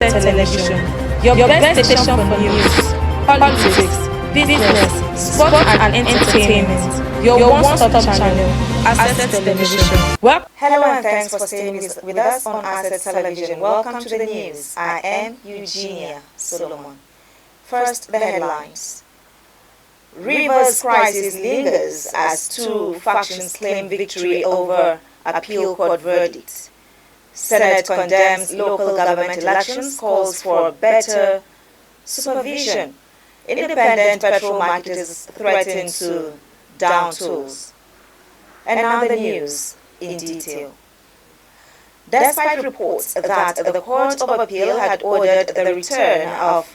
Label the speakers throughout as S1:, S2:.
S1: Television, your best station for news, politics, business, sport and entertainment. Your one-stop channel, Access Television. Well,
S2: hello and thanks for staying with us on Access Television. Welcome to the news. I am Eugenia Solomon. First, the headlines. Rivers crisis lingers as two factions claim victory over appeal court verdict. Senate condemns local government elections, calls for better supervision. Independent petrol marketers threaten to down tolls. And now the news in detail. Despite reports that the Court of Appeal had ordered the return of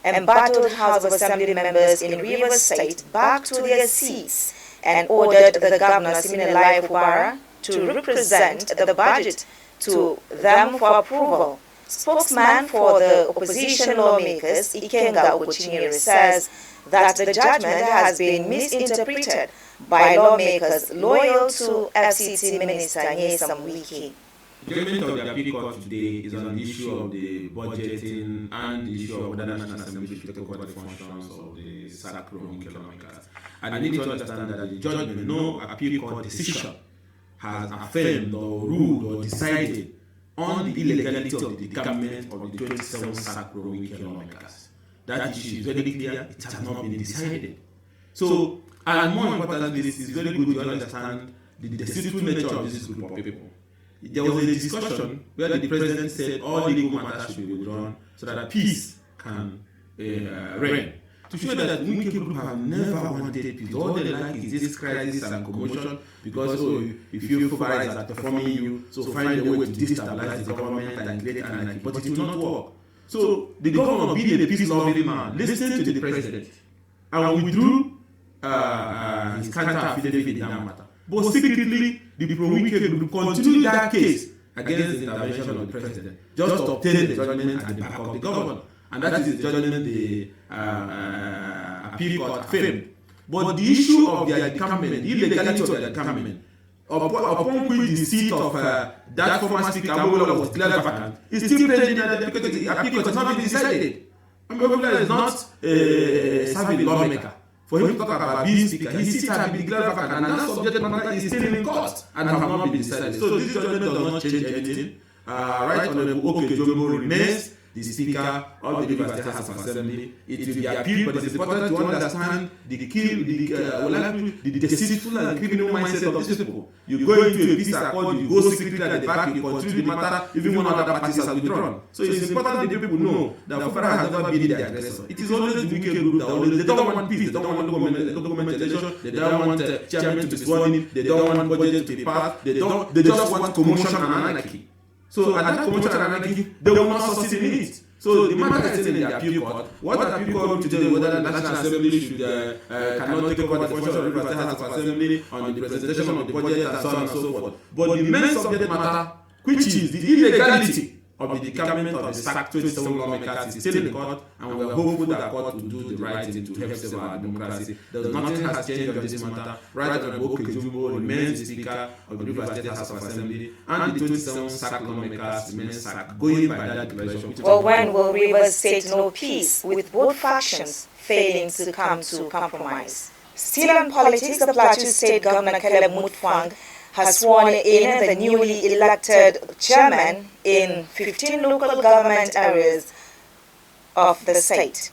S2: embattled House of Assembly members in Rivers State back to their seats and ordered the Governor Siminalayi Fubara to represent the budget to them for approval, spokesman for the opposition lawmakers, Ikenga Uchinyere, says that the judgment has been misinterpreted by lawmakers loyal to FCT Minister Nyesom Wike.
S3: The judgment of the appeal court today is on the issue of the budgeting and the issue of whether the National Assembly should take over the functions of the sacrosanct lawmakers. And I need to understand that the judgment, no appeal court decision, has affirmed or ruled or decided on the illegality of the government of the 27 sacrosanct lawmakers. That issue is very clear, it has not been decided. So, and more importantly, this is very good to understand the deceitful nature of this group of people. There was a discussion where the president said all legal matters should be withdrawn so that peace can reign. To show that the Wike group have never wanted peace. All they like is this crisis and commotion because if you Fubara is outperforming you, so find a way to destabilize the government and create anarchy. But it will not work. So the governor, being a peace-loving man, listened to the president and withdrew his counter-affidavit in that matter. But secretly, the pro-Wike group continued that case against the intervention of the president, just to obtain the judgment at the back of the governor. And that is the judgment the appeal court affirmed. But the issue of their decampment, the illegality of their decampment, upon which the seat of that former speaker Amola was declared vacant, is still pending because the appeal court has not been decided. Amola is not a serving lawmaker. For him to talk about being speaker, his seat has been declared vacant, and that subject matter is still in court and have not been decided. So this judgment does not change anything. Right Honorable Okejomo remains the Speaker of the Rivers State House of Assembly. It will be appealed, but it's important to understand the deceitful and criminal mindset of these people. You go into a peace accord, you go secretly at the back, you continue the matter, even when other parties have withdrawn. So it's important that people know that Fubara has never been the aggressor. It is always the Wike group that always, they don't want peace, they don't want government election, they don't want chairman to be sworn in, they don't want budget to be passed, they just want commotion and anarchy. So at that commotion and anarchy, they will not succeed in it. So the matter is in the appeal court. What the appeal court today, whether the National Assembly should cannot take over the function of the Rivers State House of Assembly on the presentation of the budget and so on and so forth. But the main subject matter, which is the illegality of the decampment of the sacked 27 lawmakers, is still in court, and we are hopeful that court will do the right thing to help save our democracy. Nothing has changed on this matter. Right Honorable Okejomo remains the Speaker of the Rivers State House of Assembly, and the 27 sacked lawmakers remain sacked, going by that declaration.
S2: Well, when will Rivers State know peace with both factions failing to come to compromise? Still on politics, the Plateau State Governor Caleb Mutfwang has sworn in the newly elected chairman in 15 local government areas of the state.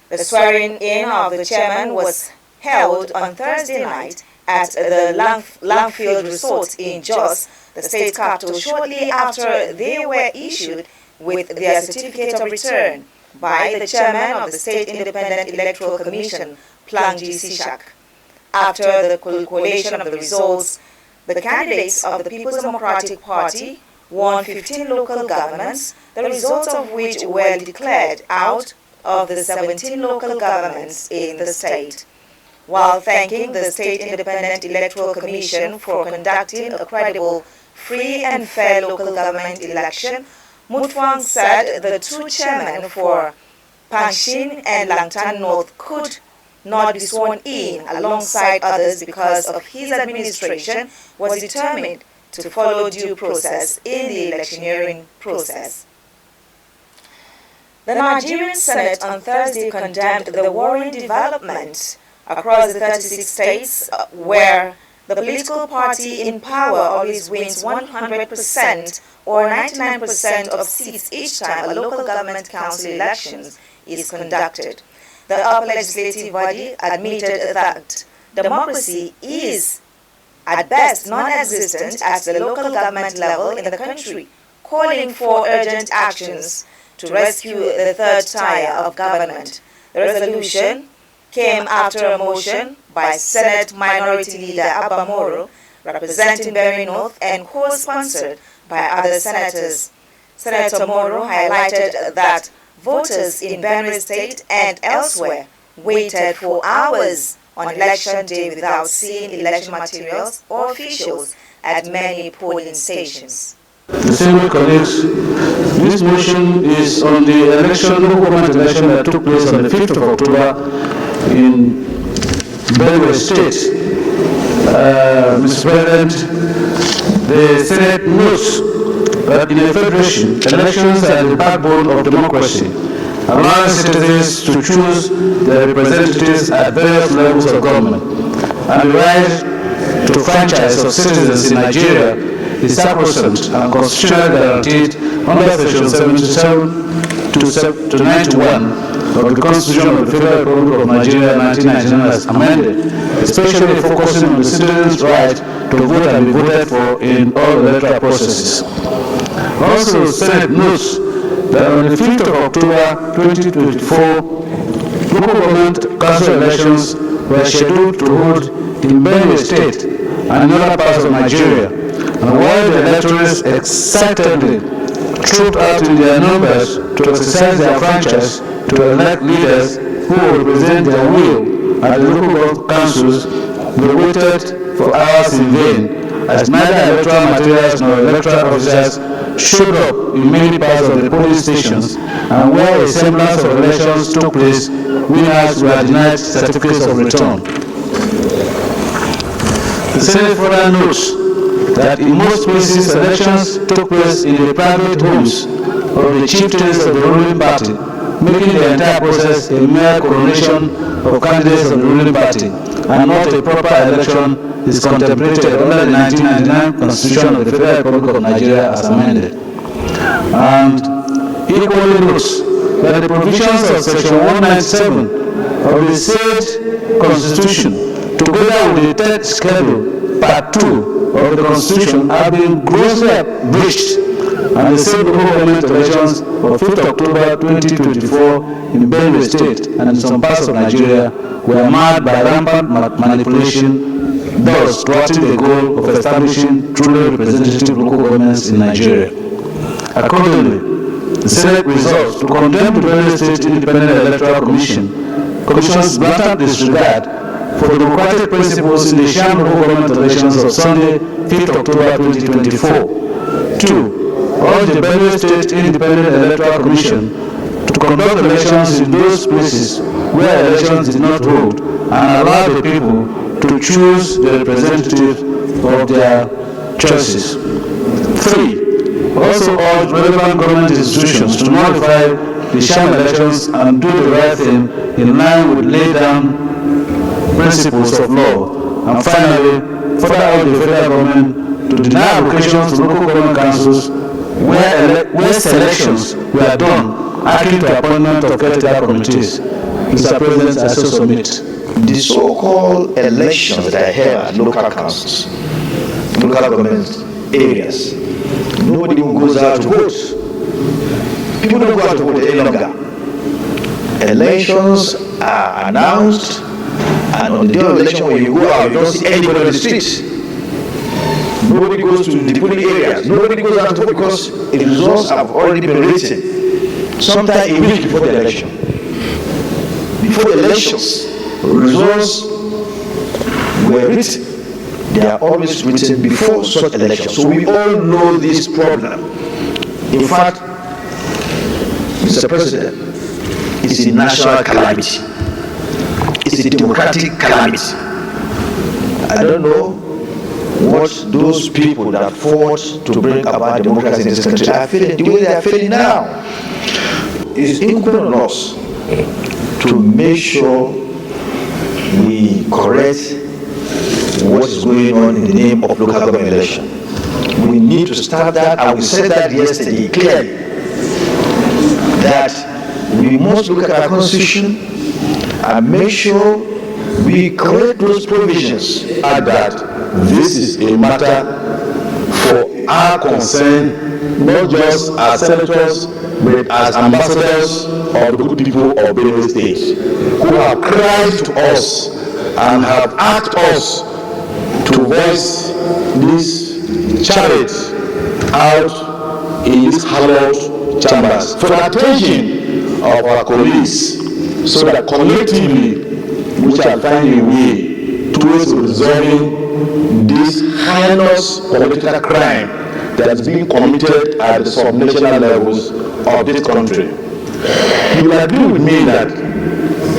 S2: The swearing in of the chairman was held on Thursday night at the Langfield Resort in Jos, the state capital, shortly after they were issued with their certificate of return by the chairman of the State Independent Electoral Commission, Plang G. Sishak. After the collation of the results, the candidates of the People's Democratic Party won 15 local governments, the results of which were declared out of the 17 local governments in the state. While thanking the State Independent Electoral Commission for conducting a credible, free and fair local government election, Mutfwang said the two chairmen for Pangshin and Langtan North could not be sworn in alongside others because of his administration was determined to follow due process in the electioneering process. The Nigerian Senate on Thursday condemned the worrying development across the 36 states where the political party in power always wins 100% or 99% of seats each time a local government council election is conducted. The upper legislative body admitted that democracy is at best non-existent at the local government level in the country, calling for urgent actions to rescue the third tier of government. The resolution came after a motion by Senate Minority Leader Abba Moro, representing Benue North and co-sponsored by other senators. Senator Moro highlighted that voters in Benue State and elsewhere waited for hours on election day without seeing election materials or officials at many polling stations.
S4: Distinguished colleagues, this motion is on the local government election that took place on the 5th of October in Benue State. Mr. President, the Senate notes that in a federation, elections are the backbone of democracy, allowing citizens to choose their representatives at various levels of government, and the right to franchise of citizens in Nigeria is sacrosanct and constitutionally guaranteed under Section 77 to 91 of the Constitution of the Federal Republic of Nigeria 1999 as amended, especially focusing on the citizens' right to vote and be voted for in all electoral processes. Also, the Senate notes that on the 5th of October 2024, local government council elections were scheduled to hold in Benue State and other parts of Nigeria. And while the electors excitedly trooped out in their numbers to exercise their franchise to elect leaders who will represent their will at the local councils, they waited for hours in vain, as neither electoral materials nor electoral officers showed up in many parts of the polling stations, and where a semblance of elections took place, winners were denied certificates of return. The Senate further notes that in most places elections took place in the private homes of the chieftains of the ruling party, making the entire process a mere coronation of candidates of the ruling party, and not a proper election is contemplated under the 1999 Constitution of the Federal Republic of Nigeria as amended. And equally notes that the provisions of Section 197 of the said Constitution, together with the third schedule, Part 2 of the Constitution, have been grossly breached, and the said local government elections of 5th October 2024 in Benue State and in some parts of Nigeria were marred by rampant manipulation, thus thwarting the goal of establishing truly representative local governments in Nigeria. Accordingly, the Senate resolves to condemn the Benue State Independent Electoral Commission's blatant disregard for the democratic principles in the sham local government elections of Sunday, 5th October 2024. 2. Urge the Benue State Independent Electoral Commission to conduct elections in those places where elections did not hold and allow the people to choose the representative of their choices. 3. Also urge relevant government institutions to nullify the sham elections and do the right thing in line with laid down principles of law. And finally, further urge the federal government to deny allocations to local government councils where selections were done, akin to appointment of caretaker committees. Mr. President, I so submit.
S5: The so-called elections that are held at local councils, local government areas, nobody even goes out to vote. People don't go out to vote any longer. Elections are announced, and on the day of election, when you go out, you don't see anybody on the streets. Nobody goes to the polling areas. Nobody goes out to vote because the results have already been written sometime a week before the election. Before the elections, results were written. They are always written before such elections. So we all know this problem. In fact, Mr. President, it's a national calamity. It's a democratic calamity. I don't know what those people that fought to bring about democracy in this country are feeling, the way they are feeling now. it's incumbent on us to make sure we correct what is going on in the name of local government election. We need to start that, and we said that yesterday clearly, that we must look at our constitution and make sure we correct those provisions, and that this is a matter for our concern, not just as senators, but as ambassadors of the good people of Benue State, who have cried to us and have asked us to voice this challenge out in these hallowed chambers for the attention of our colleagues, so that collectively we shall find a way towards resolving this heinous political crime that is being committed at the subnational levels of this country. You will agree with me that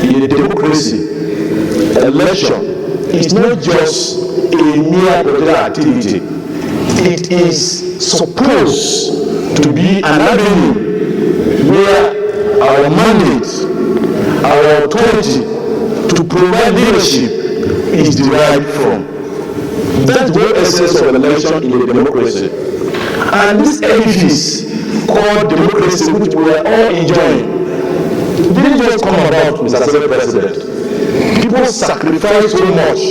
S5: in a democracy, election is not just a mere political activity. It is supposed to be an avenue where our mandate, our authority to provide leadership is derived from. That's the whole essence of election in a democracy. And this edifice called democracy, which we are all enjoying, didn't just come about, Mr. Senate President. People sacrifice so much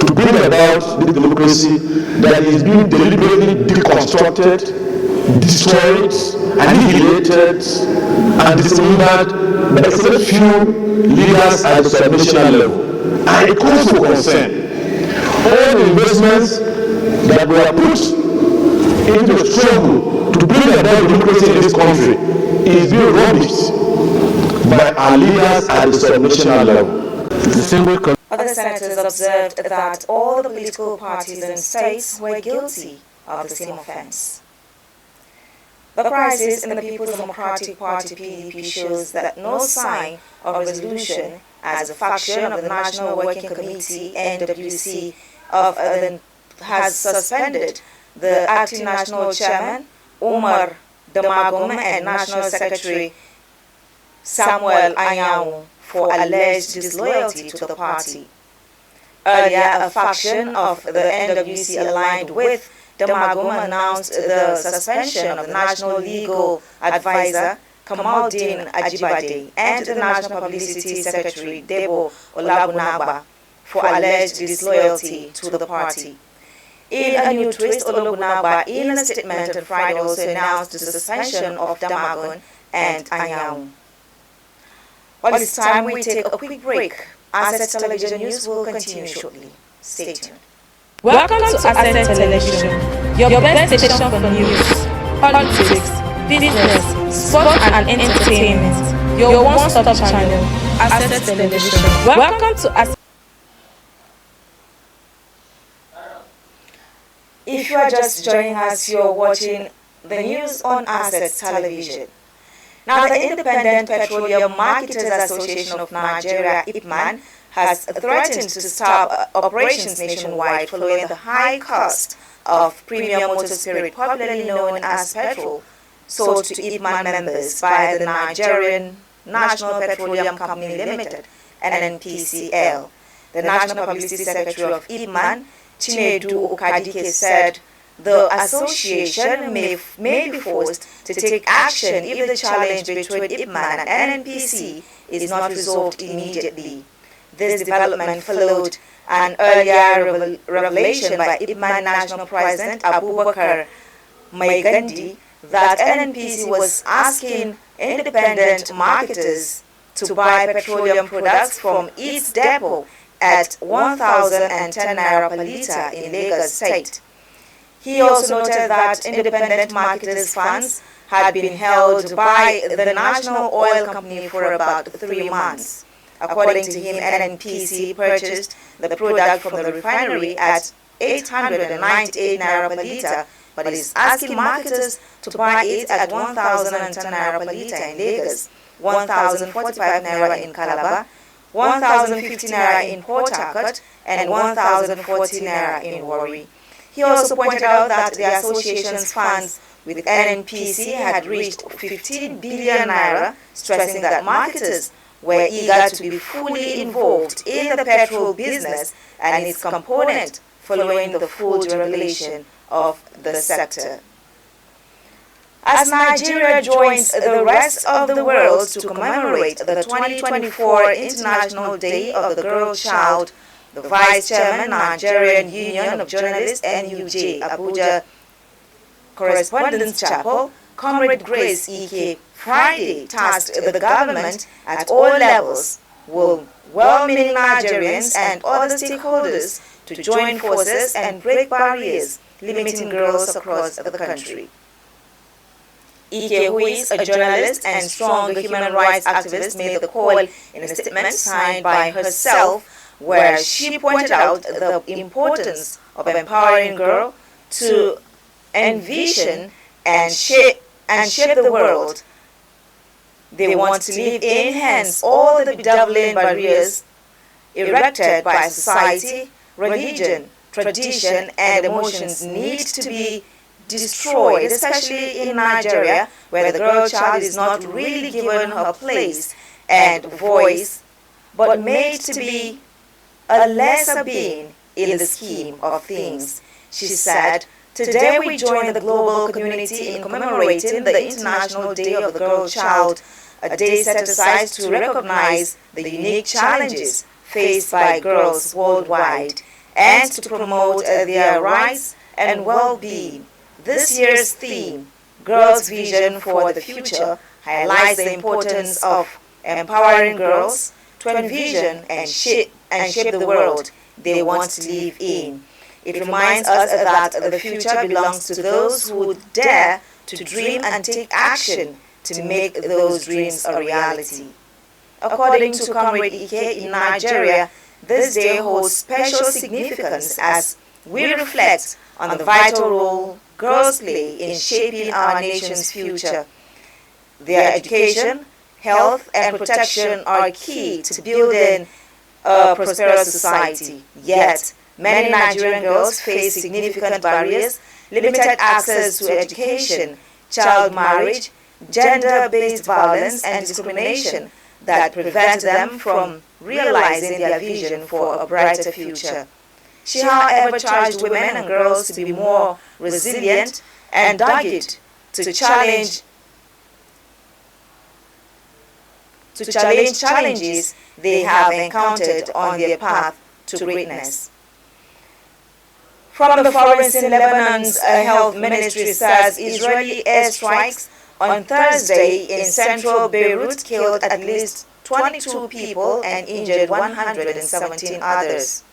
S5: to bring about this democracy that is being deliberately deconstructed, destroyed, annihilated, and dismembered by a select few leaders at the subnational level. And it calls for concern. All the investments that were put into the struggle to bring about democracy in this country is being rubbished by our leaders at the subnational level.
S2: Other senators observed that all the political parties and states were guilty of the same offense. The crisis in the People's Democratic Party (PDP) shows that no sign of resolution, as a faction of the National Working Committee (NWC) has suspended the acting national chairman Umar Damagum and national secretary Samuel Anyanwu for alleged disloyalty to the party. Earlier, a faction of the NWC aligned with Damagum announced the suspension of the National Legal Advisor Kamaldeen Ajibade and the National Publicity Secretary Debo Olabunagba for alleged disloyalty to the party. In a new twist, Olabunagba, in a statement on Friday, also announced the suspension of Damagum and Anyanwu. Well, it's time we take a quick break. Asset Television News will continue shortly. Stay tuned.
S1: Welcome to Asset Television, your best station for news, politics, business, sport and entertainment. Your one-stop channel, Asset Television. Welcome to Asset.
S2: If you are just joining us, you're watching the news on Asset Television. Now, the Independent Petroleum Marketers Association of Nigeria, IPMAN, has threatened to stop operations nationwide following the high cost of premium motor spirit, popularly known as petrol, sold to IPMAN members by the Nigerian National Petroleum Company Limited, NNPCL. The National Publicity Secretary of IPMAN, Chinedu Okadike, said the association may be forced to take action if the challenge between IPMAN and NNPC is not resolved immediately. This development followed an earlier revelation by IPMAN National President Abubakar Maigandi that NNPC was asking independent marketers to buy petroleum products from its depot at 1,010 naira per litre in Lagos State. He also noted that independent marketers' funds had been held by the National Oil Company for about 3 months. According to him, NNPC purchased the product from the refinery at 898 naira per litre, but is asking marketers to buy it at 1,010 naira per litre in Lagos, 1,045 naira in Calabar, 1,050 naira in Port Harcourt, and 1,040 naira in Warri. He also pointed out that the association's funds with NNPC had reached 15 billion naira, stressing that marketers were eager to be fully involved in the petrol business and its component following the full deregulation of the sector. As Nigeria joins the rest of the world to commemorate the 2024 International Day of the Girl Child, the Vice Chairman, Nigerian Union of Journalists, NUJ, Abuja Correspondence Chapel, Comrade Grace Ike, Friday tasked the government at all levels, well-meaning Nigerians and other stakeholders to join forces and break barriers limiting girls across the country. Ike, who is a journalist and strong human rights activist, made the call in a statement signed by herself, where she pointed out the importance of empowering girls to envision and shape the world they want to live in. Hence, all the bedeviling barriers erected by society, religion, tradition, and emotions need to be destroyed, especially in Nigeria, where the girl child is not really given her place and voice, but made to be a lesser being in the scheme of things. She said, "Today we join the global community in commemorating the International Day of the Girl Child, a day set aside to recognize the unique challenges faced by girls worldwide and to promote their rights and well-being. This year's theme, Girls' Vision for the Future, highlights the importance of empowering girls to envision and shape the world they want to live in. It reminds us that the future belongs to those who dare to dream and take action to make those dreams a reality." According to Comrade Ike, in Nigeria, this day holds special significance as we reflect on the vital role girls play in shaping our nation's future. Their education, health, and protection are key to building a prosperous society. Yet, many Nigerian girls face significant barriers, limited access to education, child marriage, gender-based violence, and discrimination that prevent them from realizing their vision for a brighter future. She, however, charged women and girls to be more resilient and dogged to challenge challenges they have encountered on their path to greatness. From the forest in Lebanon's health ministry says Israeli airstrikes on Thursday in central Beirut killed at least 22 people and injured 117 others.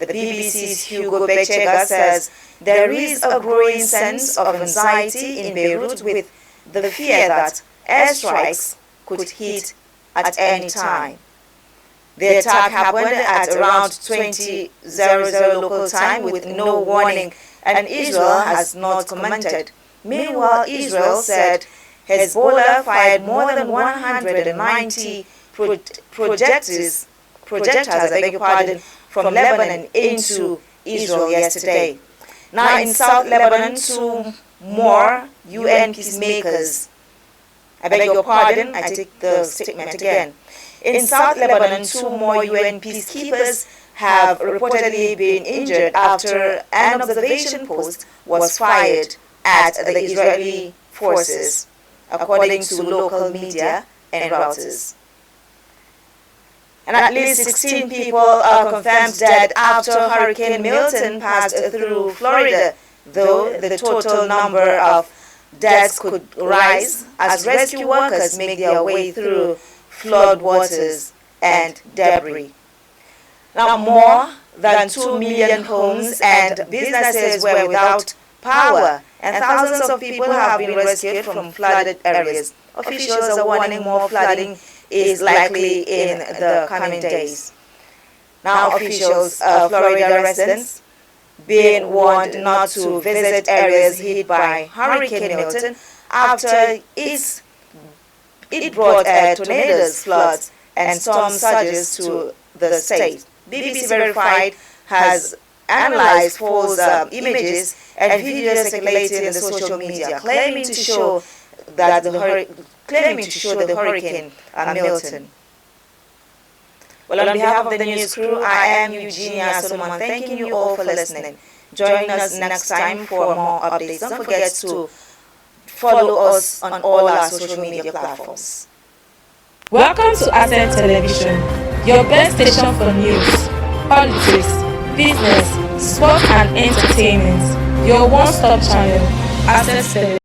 S2: The BBC's Hugo Bechega says there is a growing sense of anxiety in Beirut with the fear that airstrikes could hit at any time. The attack happened at around 20:00 local time with no warning, and Israel has not commented. Meanwhile, Israel said Hezbollah fired more than 190 projectiles, from Lebanon into Israel yesterday. Now in South Lebanon, 2 more UN peacemakers. I beg your pardon, I take the statement again. In South Lebanon, 2 more UN peacekeepers have reportedly been injured after an observation post was fired at the Israeli forces, according to local media and Reuters. And at least 16 people are confirmed dead after Hurricane Milton passed through Florida, though the total number of deaths could rise as rescue workers make their way through floodwaters and debris. Now, more than 2 million homes and businesses were without power, and thousands of people have been rescued from flooded areas. Officials are warning more flooding is likely in the coming days. Now, officials, Florida residents, being warned not to visit areas hit by Hurricane Milton after it brought tornadoes, floods, and storm surges to the state. BBC Verified has analyzed false images and videos circulated in the social media claiming to show that the hurricane Milton. Well, on behalf of the news crew, I am Eugenia Solomon, thanking you all for listening. Join us next time for more updates. Don't forget to follow us on all our social media platforms.
S1: Welcome to Ascent Television, your best station for news, politics, business, sport and entertainment. Your one-stop channel, Ascent Television.